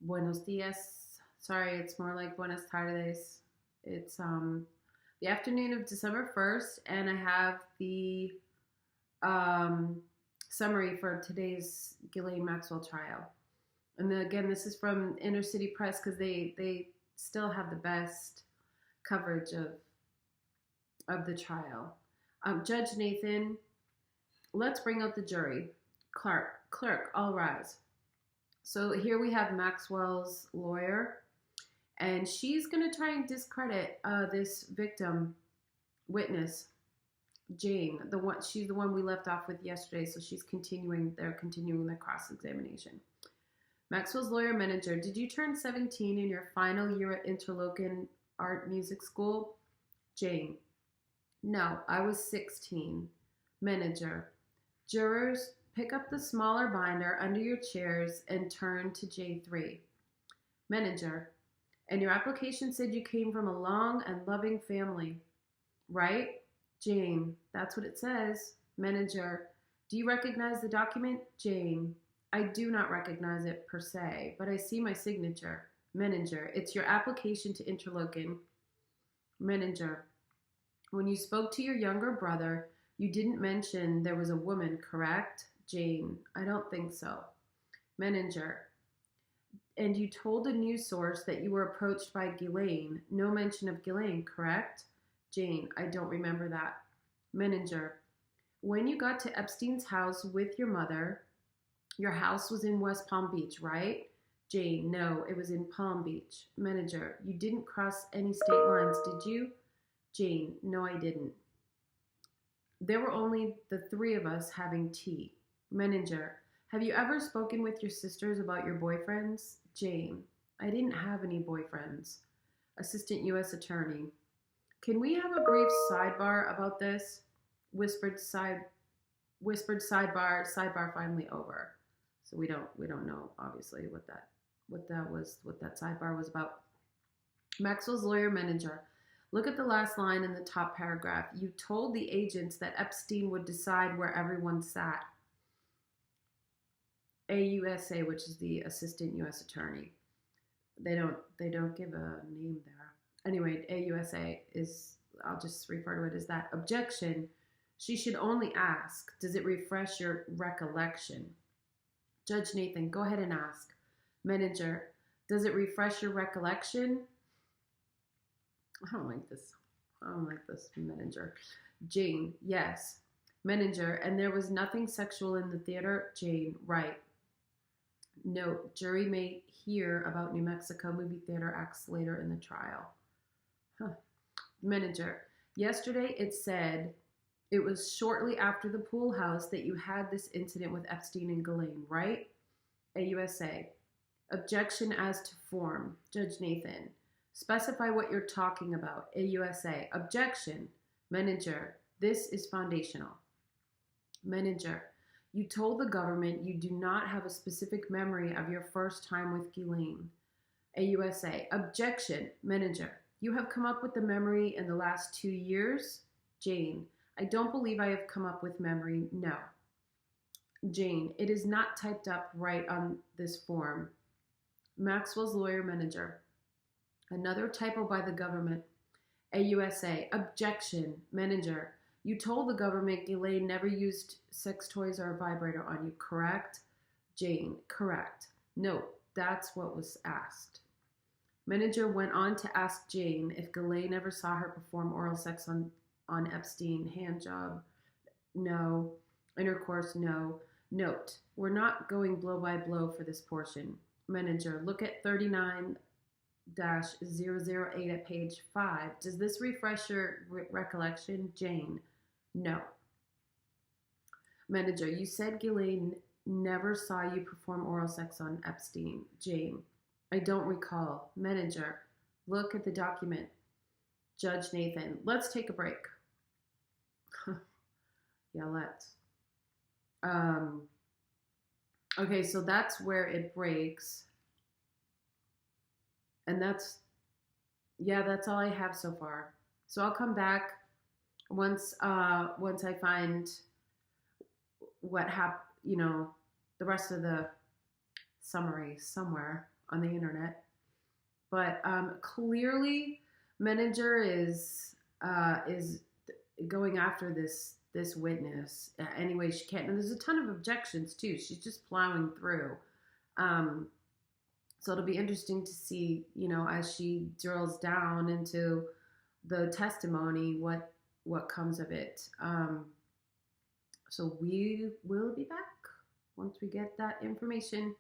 Buenos dias. Sorry, it's more like buenas tardes. It's the afternoon of December 1st, and I have the um, summary for today's Ghislaine Maxwell trial. And then again, this is from Inner City Press because they still have the best coverage of the trial. Judge Nathan, let's bring out the jury. Clerk, all rise. So here we have Maxwell's lawyer, and she's going to try and discredit this victim witness, Jane. She's the one we left off with yesterday, so she's continuing their cross-examination. Maxwell's lawyer, Menninger, did you turn 17 in your final year at Interlochen Art Music School? Jane, no, I was 16. Menninger, jurors, pick up the smaller binder under your chairs and turn to J3. Menninger, and your application said you came from a long and loving family, right? Jane, that's what it says. Menninger, do you recognize the document? Jane, I do not recognize it per se, but I see my signature. Menninger, it's your application to Interlochen. Menninger, when you spoke to your younger brother, you didn't mention there was a woman, correct? Jane, I don't think so. Menninger, and you told a news source that you were approached by Ghislaine. No mention of Ghislaine, correct? Jane, I don't remember that. Menninger, when you got to Epstein's house with your mother, your house was in West Palm Beach, right? Jane, no, it was in Palm Beach. Menninger, you didn't cross any state lines, did you? Jane, no, I didn't. There were only the three of us having tea. Menninger, have you ever spoken with your sisters about your boyfriends? Jane, I didn't have any boyfriends. Assistant U.S. Attorney, can we have a brief sidebar about this? Whispered sidebar finally over. So we don't know obviously what that sidebar was about. Maxwell's lawyer, Menninger, look at the last line in the top paragraph. You told the agents that Epstein would decide where everyone sat. AUSA, which is the assistant U.S. attorney. They don't give a name there. Anyway, AUSA is, I'll just refer to it as that. Objection, she should only ask, does it refresh your recollection? Judge Nathan, go ahead and ask. Menninger, does it refresh your recollection? I don't like this, Menninger. Jane, yes. Menninger, and there was nothing sexual in the theater? Jane, right. Note, jury may hear about New Mexico movie theater acts later in the trial. Menninger, yesterday it said it was shortly after the pool house that you had this incident with Epstein and Ghislaine, right? AUSA, objection as to form. Judge Nathan, specify what you're talking about. AUSA, objection. Menninger, this is foundational. Menninger, you told the government you do not have a specific memory of your first time with Ghislaine. AUSA, objection. Menninger, you have come up with the memory in the last 2 years? Jane, I don't believe I have come up with memory, no. Jane, it is not typed up right on this form. Maxwell's lawyer, Menninger, another typo by the government. AUSA, objection. Menninger, you told the government Ghislaine never used sex toys or a vibrator on you, correct? Jane, correct. Note, that's what was asked. Menninger went on to ask Jane if Ghislaine ever saw her perform oral sex on Epstein, hand job, no. Intercourse, no. Note, we're not going blow by blow for this portion. Menninger, look at 39-008 at page 5. Does this refresh your recollection? Jane, no. Menninger, you said Ghislaine never saw you perform oral sex on Epstein. Jane, I don't recall. Menninger, look at the document. Judge Nathan, let's take a break. Yeah, let's. Okay, so that's where it breaks. And that's all I have so far. So I'll come back once I find what happened, the rest of the summary somewhere. on the internet. But clearly, Menninger is going after this witness any way she can, and there's a ton of objections too. She's just plowing through. So it'll be interesting to see, as she drills down into the testimony, what comes of it. So we will be back once we get that information.